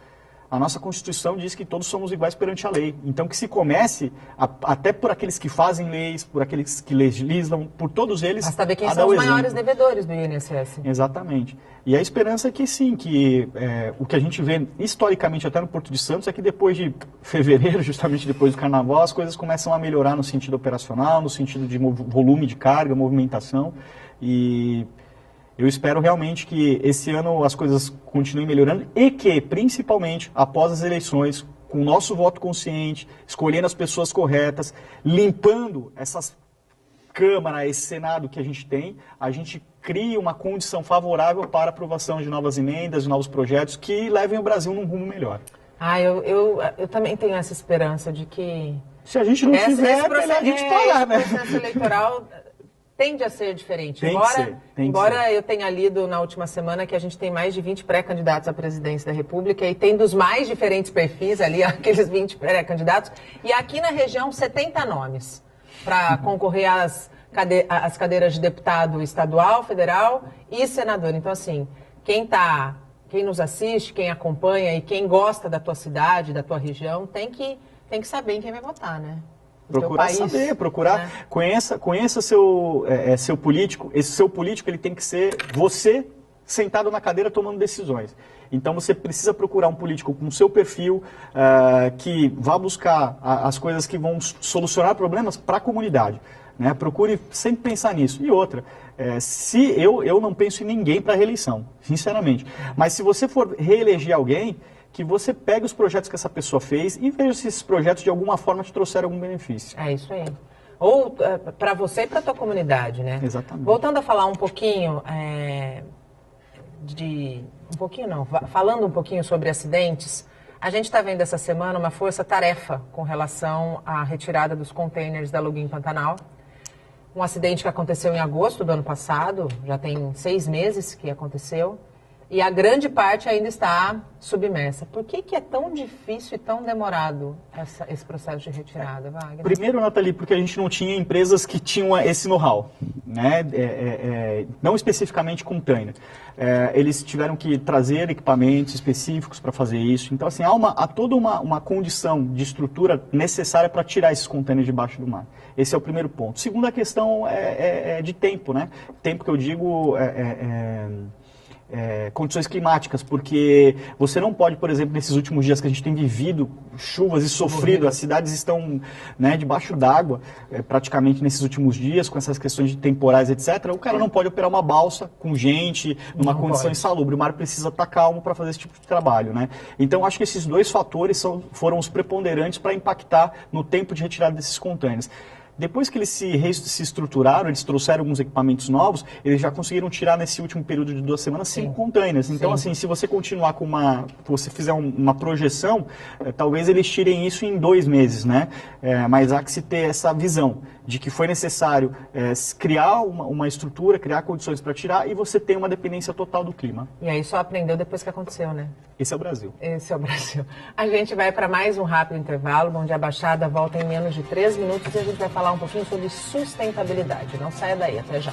A nossa Constituição diz que todos somos iguais perante a lei. Então que se comece, até por aqueles que fazem leis, por aqueles que legislam, por todos eles, a saber quem são os maiores devedores do INSS. Exatamente. E a esperança é que sim, que o que a gente vê historicamente até no Porto de Santos é que depois de fevereiro, justamente depois do Carnaval, as coisas começam a melhorar no sentido operacional, no sentido de volume de carga, movimentação. E eu espero realmente que esse ano as coisas continuem melhorando e que, principalmente, após as eleições, com o nosso voto consciente, escolhendo as pessoas corretas, limpando essas Câmara, esse Senado que a gente crie uma condição favorável para a aprovação de novas emendas, de novos projetos que levem o Brasil num rumo melhor. Eu também tenho essa esperança de que... Se a gente não tiver, é melhor a gente parar, né? O processo eleitoral tende a ser diferente. Tem embora eu tenha lido na última semana que a gente tem mais de 20 pré-candidatos à presidência da República e tem dos mais diferentes perfis ali, aqueles 20 pré-candidatos, e aqui na região 70 nomes para concorrer às cadeiras de deputado estadual, federal e senador. Então, assim, quem nos assiste, quem acompanha e quem gosta da tua cidade, da tua região, tem que saber em quem vai votar, né? Procurar saber, né? Conheça seu político. Esse seu político, ele tem que ser você sentado na cadeira tomando decisões. Então você precisa procurar um político com o seu perfil, que vá buscar as coisas que vão solucionar problemas para a comunidade. Né? Procure sempre pensar nisso. E outra, eu não penso em ninguém para reeleição, sinceramente. Mas se você for reeleger alguém, que você pegue os projetos que essa pessoa fez e veja se esses projetos de alguma forma te trouxeram algum benefício. É isso aí. Ou para você e para a tua comunidade, né? Exatamente. Voltando a falar um pouquinho falando um pouquinho sobre acidentes, a gente está vendo essa semana uma força-tarefa com relação à retirada dos containers da Login Pantanal. Um acidente que aconteceu em agosto do ano passado, já tem 6 meses que aconteceu. E a grande parte ainda está submersa. Por que é tão difícil e tão demorado esse processo de retirada, Wagner? Primeiro, Nathalie, porque a gente não tinha empresas que tinham esse know-how, né? Não especificamente container. Eles tiveram que trazer equipamentos específicos para fazer isso. Então, assim, há toda uma condição de estrutura necessária para tirar esses containers debaixo do mar. Esse é o primeiro ponto. Segunda questão é de tempo, né? Tempo que eu digo condições climáticas, porque você não pode, por exemplo, nesses últimos dias que a gente tem vivido chuvas e sofrido, as cidades estão, né, debaixo d'água praticamente nesses últimos dias, com essas questões de temporais, etc. O cara não pode operar uma balsa com gente, numa condição insalubre. O mar precisa estar calmo para fazer esse tipo de trabalho, né? Então, acho que esses 2 fatores foram os preponderantes para impactar no tempo de retirada desses containers. Depois que eles se estruturaram, eles trouxeram alguns equipamentos novos, eles já conseguiram tirar nesse último período de 2 semanas 5 containers. Então, assim, se você continuar com você fizer uma projeção, talvez eles tirem isso em 2 meses, né? Mas há que se ter essa visão de que foi necessário criar uma estrutura, criar condições para tirar e você tem uma dependência total do clima. E aí só aprendeu depois que aconteceu, né? Esse é o Brasil. Esse é o Brasil. A gente vai para mais um rápido intervalo. Bom Dia Baixada volta em menos de 3 minutos e a gente vai falar um pouquinho sobre sustentabilidade. Não saia daí, até já.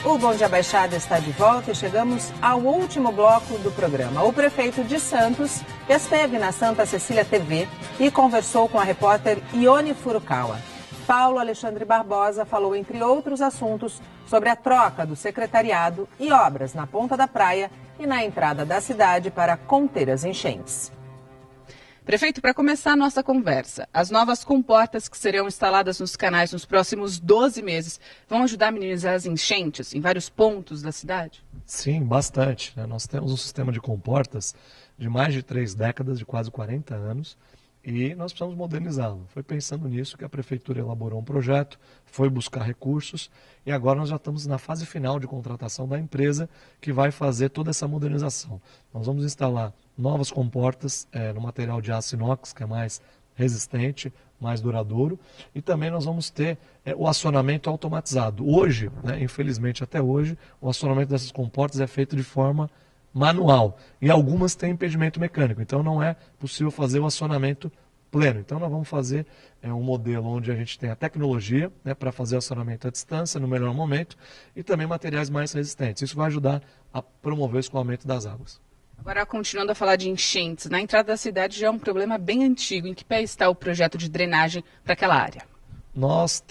O Bom Dia Baixada está de volta e chegamos ao último bloco do programa. O prefeito de Santos esteve na Santa Cecília TV e conversou com a repórter Ione Furukawa. Paulo Alexandre Barbosa falou, entre outros assuntos, sobre a troca do secretariado e obras na ponta da praia e na entrada da cidade para conter as enchentes. Prefeito, para começar a nossa conversa, as novas comportas que serão instaladas nos canais nos próximos 12 meses vão ajudar a minimizar as enchentes em vários pontos da cidade? Sim, bastante. Nós temos um sistema de comportas de mais de 3 décadas, de quase 40 anos, e nós precisamos modernizá-lo. Foi pensando nisso que a Prefeitura elaborou um projeto, foi buscar recursos, e agora nós já estamos na fase final de contratação da empresa que vai fazer toda essa modernização. Nós vamos instalar novas comportas no material de aço inox, que é mais resistente, mais duradouro, e também nós vamos ter o acionamento automatizado. Hoje, infelizmente até hoje, o acionamento dessas comportas é feito de forma manual, e algumas têm impedimento mecânico, então não é possível fazer o acionamento pleno. Então nós vamos fazer um modelo onde a gente tem a tecnologia para fazer o acionamento à distância, no melhor momento, e também materiais mais resistentes. Isso vai ajudar a promover o escoamento das águas. Agora, continuando a falar de enchentes, na entrada da cidade já é um problema bem antigo. Em que pé está o projeto de drenagem para aquela área? Nós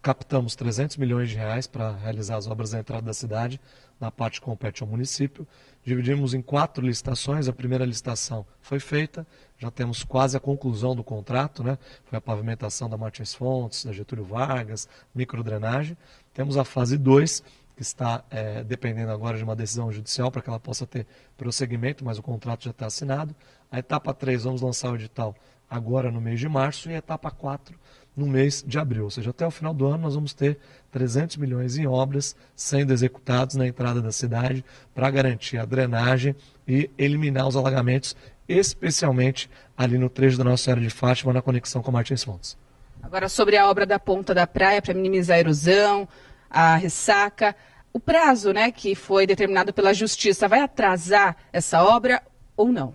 captamos 300 milhões de reais para realizar as obras da entrada da cidade, na parte que compete ao município. Dividimos em 4 licitações, a primeira licitação foi feita, já temos quase a conclusão do contrato, Foi a pavimentação da Martins Fontes, da Getúlio Vargas, microdrenagem. Temos a fase 2, que está dependendo agora de uma decisão judicial para que ela possa ter prosseguimento, mas o contrato já está assinado. A etapa 3 vamos lançar o edital agora no mês de março e a etapa 4 no mês de abril. Ou seja, até o final do ano nós vamos ter 300 milhões em obras sendo executados na entrada da cidade para garantir a drenagem e eliminar os alagamentos, especialmente ali no trecho da Nossa Senhora de Fátima, na conexão com Martins Fontes. Agora, sobre a obra da ponta da praia para minimizar a erosão, a ressaca, o prazo que foi determinado pela Justiça vai atrasar essa obra ou não?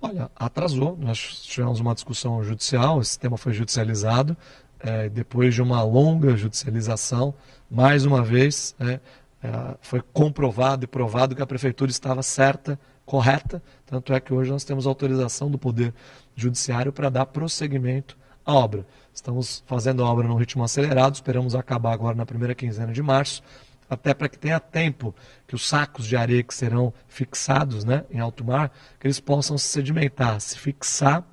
Olha, atrasou. Nós tivemos uma discussão judicial, esse tema foi judicializado. Depois de uma longa judicialização, mais uma vez foi comprovado e provado que a Prefeitura estava certa, correta. Tanto é que hoje nós temos autorização do Poder Judiciário para dar prosseguimento à obra. Estamos fazendo a obra num ritmo acelerado, esperamos acabar agora na primeira quinzena de março, até para que tenha tempo que os sacos de areia que serão fixados em alto mar, que eles possam se sedimentar, se fixar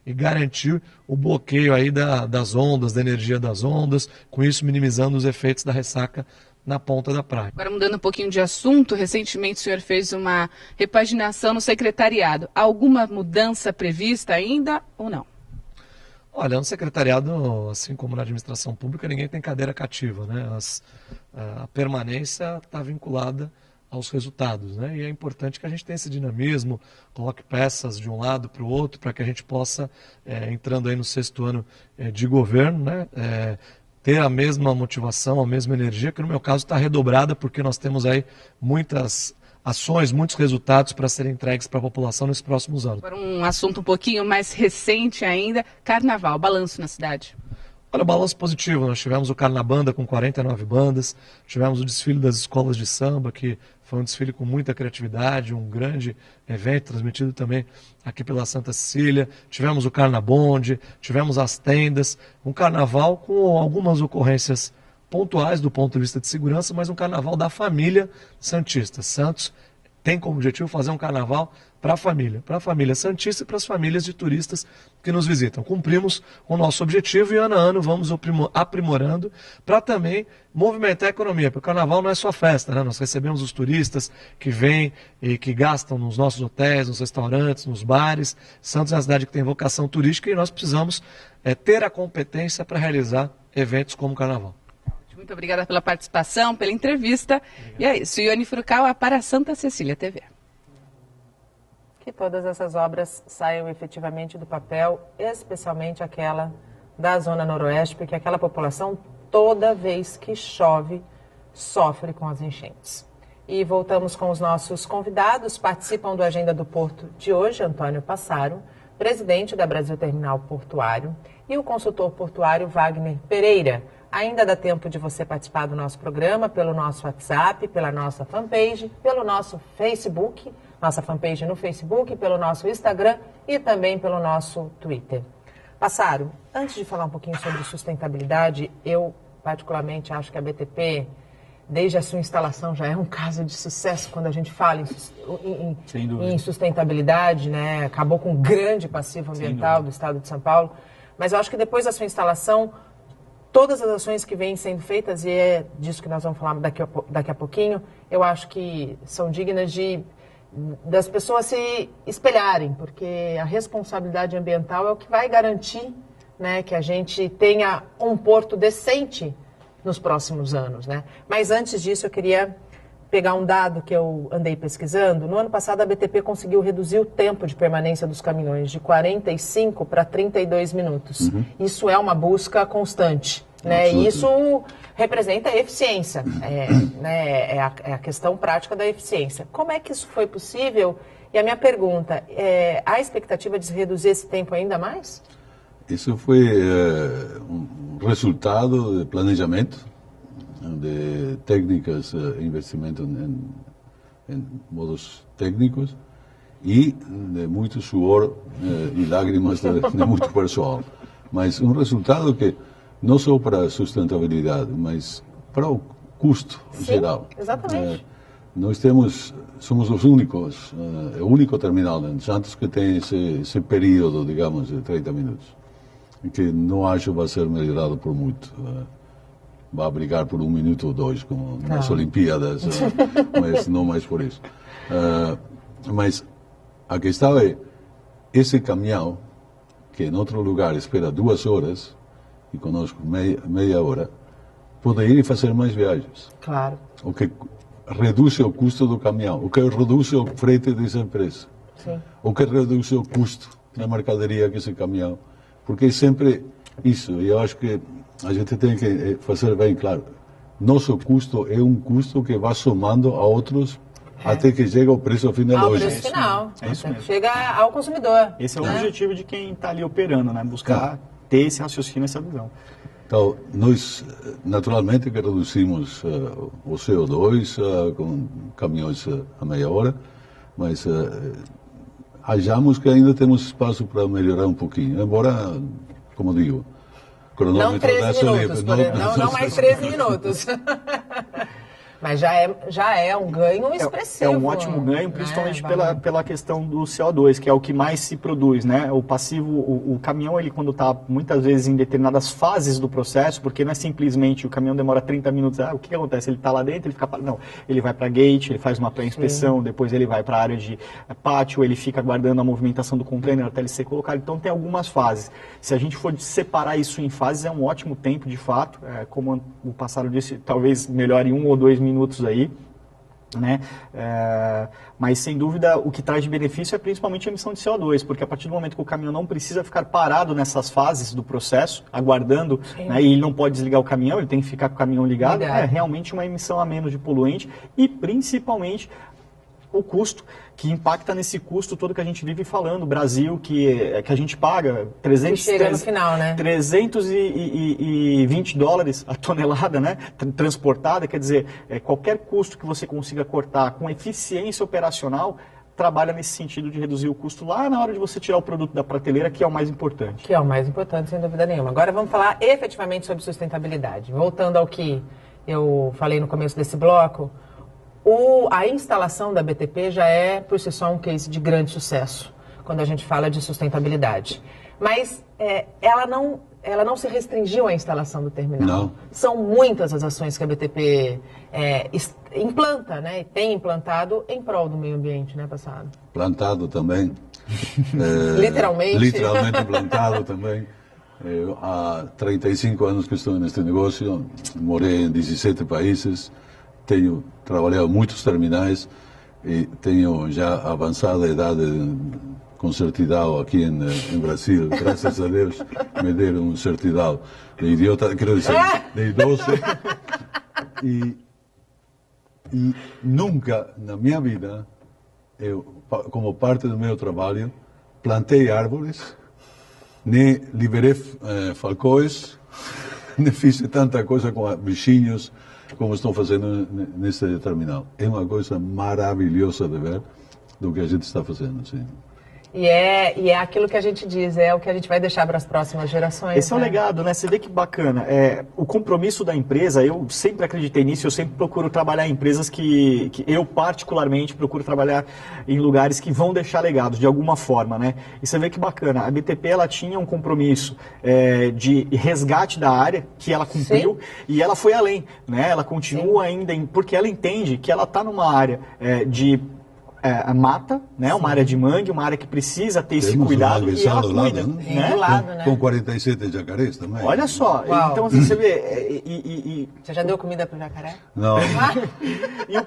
e garantir o bloqueio aí das ondas, da energia das ondas, com isso minimizando os efeitos da ressaca na ponta da praia. Agora, mudando um pouquinho de assunto, recentemente o senhor fez uma repaginação no secretariado. Há alguma mudança prevista ainda ou não? Olha, no secretariado, assim como na administração pública, ninguém tem cadeira cativa, a permanência está vinculada aos resultados, E é importante que a gente tenha esse dinamismo, coloque peças de um lado para o outro, para que a gente possa, entrando aí no 6º ano de governo, ter a mesma motivação, a mesma energia, que no meu caso está redobrada, porque nós temos aí muitas ações, muitos resultados para serem entregues para a população nos próximos anos. Agora um assunto um pouquinho mais recente ainda, Carnaval, balanço na cidade. Olha, balanço positivo, nós tivemos o Carnabanda com 49 bandas, tivemos o desfile das escolas de samba, que foi um desfile com muita criatividade, um grande evento transmitido também aqui pela Santa Cecília, tivemos o Carnabonde, tivemos as tendas, um carnaval com algumas ocorrências pontuais do ponto de vista de segurança, mas um carnaval da família santista. Santos tem como objetivo fazer um carnaval para a família santista e para as famílias de turistas que nos visitam. Cumprimos o nosso objetivo e ano a ano vamos aprimorando para também movimentar a economia, porque o carnaval não é só festa, Nós recebemos os turistas que vêm e que gastam nos nossos hotéis, nos restaurantes, nos bares. Santos é uma cidade que tem vocação turística e nós precisamos ter a competência para realizar eventos como o carnaval. Muito obrigada pela participação, pela entrevista. Obrigado. E é isso, Ione Furukawa para a Santa Cecília TV. Que todas essas obras saiam efetivamente do papel, especialmente aquela da Zona Noroeste, porque aquela população, toda vez que chove, sofre com as enchentes. E voltamos com os nossos convidados. Participam do Agenda do Porto de hoje, Antônio Passaro, presidente da Brasil Terminal Portuário, e o consultor portuário Wagner Pereira. Ainda dá tempo de você participar do nosso programa pelo nosso WhatsApp, pela nossa fanpage, pelo nosso Facebook, nossa fanpage no Facebook, pelo nosso Instagram e também pelo nosso Twitter. Passaro, antes de falar um pouquinho sobre sustentabilidade, eu particularmente acho que a BTP, desde a sua instalação, já é um caso de sucesso quando a gente fala em sustentabilidade, né? Acabou com um grande passivo ambiental do estado de São Paulo. Mas eu acho que depois da sua instalação, todas as ações que vêm sendo feitas, e é disso que nós vamos falar daqui a pouquinho, eu acho que são dignas das pessoas se espelharem, porque a responsabilidade ambiental é o que vai garantir, né, que a gente tenha um porto decente nos próximos anos, né? Mas antes disso, eu queria pegar um dado que eu andei pesquisando. No ano passado, a BTP conseguiu reduzir o tempo de permanência dos caminhões de 45 para 32 minutos. Isso é uma busca constante, né? E isso representa a eficiência, é a questão prática da eficiência. Como é que isso foi possível? E a minha pergunta, há expectativa de se reduzir esse tempo ainda mais? Isso foi um resultado de planejamento, de técnicas, investimento em modos técnicos e de muito suor e lágrimas de muito pessoal. Mas um resultado que não só para a sustentabilidade, mas para o custo geral. Exatamente. Nós somos os únicos, o único terminal em Santos que tem esse período, digamos, de 30 minutos, que não acho que vai ser melhorado por muito. Vai brigar por 1 minuto ou 2, como nas Olimpíadas, mas não mais por isso. Mas a questão é, esse caminhão, que em outro lugar espera 2 horas, e conosco meia hora, pode ir e fazer mais viagens. Claro. O que reduz o custo do caminhão, o que reduz o frete dessa empresa, o que reduz o custo da mercadoria que esse caminhão, porque é sempre isso, e eu acho que a gente tem que fazer bem claro, nosso custo é um custo que vai somando a outros até que chega ao preço final. Ao preço final, até que chega ao consumidor. Esse é o objetivo de quem está ali operando, né? Buscar ter esse raciocínio, essa visão. Então, nós naturalmente que reduzimos o CO2 com caminhões a meia hora, mas achamos que ainda temos espaço para melhorar um pouquinho, embora, como digo, não 13 minutos, não mais 13 minutos. Mas já é um ganho expressivo. É um ótimo ganho, principalmente pela questão do CO2, que é o que mais se produz, né? O passivo, o caminhão, ele quando está muitas vezes em determinadas fases do processo, porque não é simplesmente o caminhão demora 30 minutos, o que acontece? Ele está lá dentro, ele fica... Não, ele vai para gate, ele faz uma pré-inspeção, depois ele vai para a área de pátio, ele fica aguardando a movimentação do container até ele ser colocado. Então tem algumas fases. Se a gente for separar isso em fases, é um ótimo tempo, de fato. Como o Passaro disse, talvez melhore 1 ou 2 minutos aí, né? Mas sem dúvida o que traz de benefício é principalmente a emissão de CO2, porque a partir do momento que o caminhão não precisa ficar parado nessas fases do processo, aguardando, né, e ele não pode desligar o caminhão, ele tem que ficar com o caminhão ligado, é realmente uma emissão a menos de poluente e principalmente o custo, que impacta nesse custo todo que a gente vive falando, Brasil, que a gente paga $320 a tonelada, né, transportada, quer dizer, qualquer custo que você consiga cortar com eficiência operacional, trabalha nesse sentido de reduzir o custo lá na hora de você tirar o produto da prateleira, que é o mais importante. Que é o mais importante, sem dúvida nenhuma. Agora vamos falar efetivamente sobre sustentabilidade. Voltando ao que eu falei no começo desse bloco, a instalação da BTP já é, por si só, um case de grande sucesso, quando a gente fala de sustentabilidade. Mas ela não se restringiu à instalação do terminal. Não. São muitas as ações que a BTP implanta, né, e tem implantado em prol do meio ambiente, né, Passaro? Plantado também. Literalmente. Literalmente plantado também. Há 35 anos que estou neste negócio, morei em 17 países, tenho trabalhado muitos terminais e tenho já avançada idade com certidão aqui em Brasil, graças a Deus me deram um certidão de idiota, quero dizer, de idoso. E nunca na minha vida, eu, como parte do meu trabalho, plantei árvores, nem liberei falcões, nem fiz tanta coisa com bichinhos como estão fazendo nesse terminal. É uma coisa maravilhosa de ver do que a gente está fazendo. Sim. E é aquilo que a gente diz, é o que a gente vai deixar para as próximas gerações. Esse é o legado, né? Você vê que bacana. O compromisso da empresa, eu sempre acreditei nisso, eu sempre procuro trabalhar em empresas que eu particularmente procuro trabalhar em lugares que vão deixar legados, de alguma forma, né? E você vê que bacana. A BTP, ela tinha um compromisso de resgate da área, que ela cumpriu, e ela foi além, né? Ela continua ainda, porque ela entende que ela está numa área de mata, né? Uma área de mangue, uma área que precisa ter esse cuidado e ela cuida. Do lado, né? Com 47 jacarés também. Olha só, então assim, você vê... Você já deu comida para o jacaré? Não. E o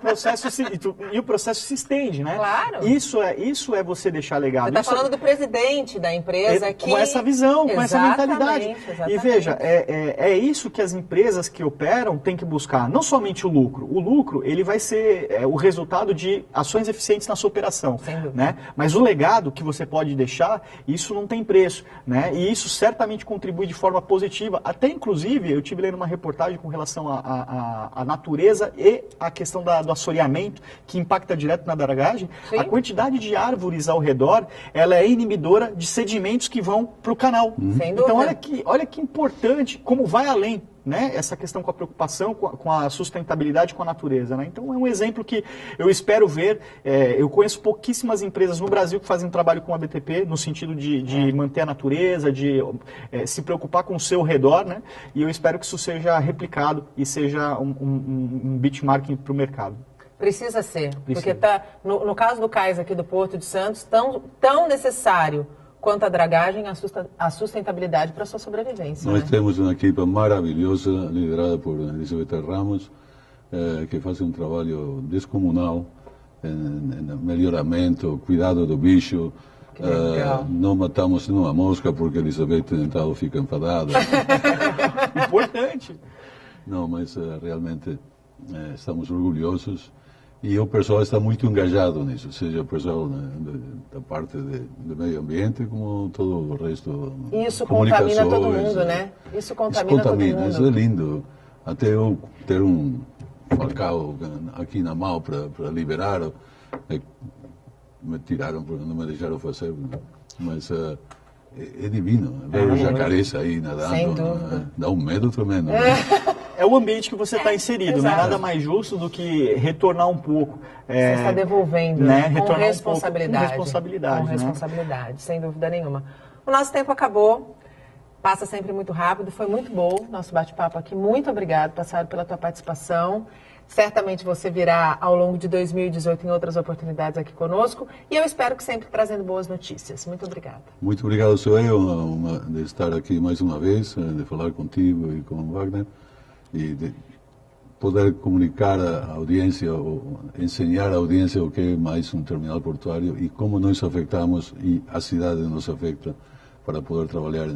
processo se estende, né? Claro. Isso é você deixar legado. Você está falando do presidente da empresa que... Com essa visão, com essa mentalidade. Exatamente. E veja, é isso que as empresas que operam têm que buscar. Não somente o lucro. O lucro, ele vai ser o resultado de ações eficientes na sua operação, né? Mas o legado que você pode deixar, isso não tem preço, né? E isso certamente contribui de forma positiva. Até, inclusive, eu estive lendo uma reportagem com relação à natureza e a questão do assoreamento, que impacta direto na dragagem. A quantidade de árvores ao redor, ela é inibidora de sedimentos que vão para o canal. Então, olha que importante, como vai além, né? Essa questão com a preocupação, com a sustentabilidade com a natureza, né? Então é um exemplo que eu espero ver. Eu conheço pouquíssimas empresas no Brasil que fazem um trabalho com a BTP, no sentido de manter a natureza, de se preocupar com o seu redor, né? E eu espero que isso seja replicado e seja um benchmarking para o mercado. Precisa ser, porque tá, no caso do cais aqui do Porto de Santos, tão necessário quanto a dragagem, a sustentabilidade para a sua sobrevivência. Nós temos uma equipe maravilhosa, liderada por Elizabeth Ramos, que faz um trabalho descomunal em melhoramento, cuidado do bicho. Não matamos nenhuma mosca porque Elizabeth então fica enfadada. Importante. Não, mas realmente estamos orgulhosos. E o pessoal está muito engajado nisso, seja o pessoal da parte do meio ambiente, como todo o resto. Isso contamina todo mundo, né? Isso contamina todo mundo. Isso é lindo. Até eu ter um falcão aqui na mão para liberar, me tiraram, não me deixaram fazer, mas é divino. Ver os jacarés aí nadando, dá um medo tremendo. É o ambiente que você está inserido, não é nada mais justo do que retornar um pouco. Você está devolvendo, né? Com responsabilidade. Com responsabilidade, com responsabilidade, sem dúvida nenhuma. O nosso tempo acabou, passa sempre muito rápido, foi muito bom nosso bate-papo aqui. Muito obrigado, Passaro, pela tua participação. Certamente você virá ao longo de 2018 em outras oportunidades aqui conosco e eu espero que sempre trazendo boas notícias. Muito obrigada. Muito obrigado, sou eu, de estar aqui mais uma vez, de falar contigo e com o Wagner. E de poder comunicar à audiência, ou ensinar à audiência o que é mais um terminal portuário e como nós afetamos e a cidade nos afeta para poder trabalhar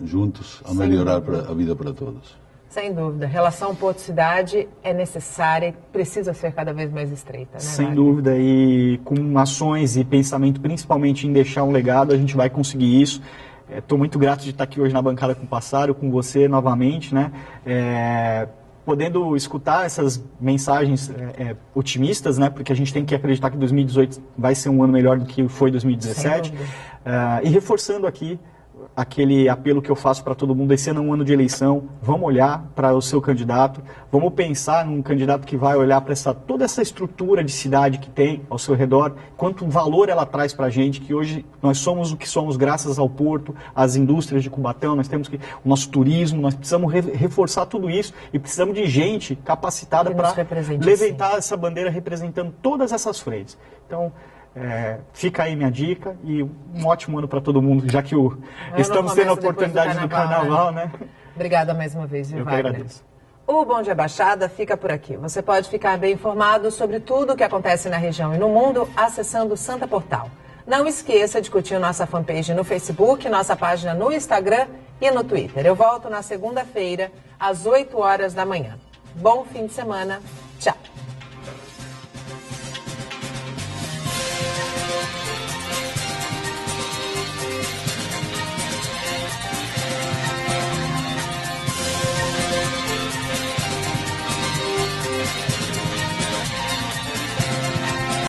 juntos a melhorar a vida para todos. Sem dúvida. Relação Porto-Cidade é necessária e precisa ser cada vez mais estreita, né? Sem dúvida. E com ações e pensamento, principalmente em deixar um legado, a gente vai conseguir isso. Estou muito grato de estar aqui hoje na bancada com o Passaro, com você novamente, né? Podendo escutar essas mensagens otimistas, né? Porque a gente tem que acreditar que 2018 vai ser um ano melhor do que foi 2017. E reforçando aqui aquele apelo que eu faço para todo mundo, esse ano é um ano de eleição, vamos olhar para o seu candidato, vamos pensar num candidato que vai olhar para toda essa estrutura de cidade que tem ao seu redor, quanto valor ela traz para a gente, que hoje nós somos o que somos graças ao porto, às indústrias de Cubatão, nós temos o nosso turismo, nós precisamos reforçar tudo isso e precisamos de gente capacitada para levantar essa bandeira representando todas essas frentes. Então, fica aí minha dica e um ótimo ano para todo mundo, já que estamos tendo a oportunidade do carnaval, né? Obrigada mais uma vez, viu, Wagner? Eu que agradeço. O Bom Dia Baixada fica por aqui. Você pode ficar bem informado sobre tudo o que acontece na região e no mundo acessando o Santa Portal. Não esqueça de curtir nossa fanpage no Facebook, nossa página no Instagram e no Twitter. Eu volto na segunda-feira, às 8 horas da manhã. Bom fim de semana. Tchau.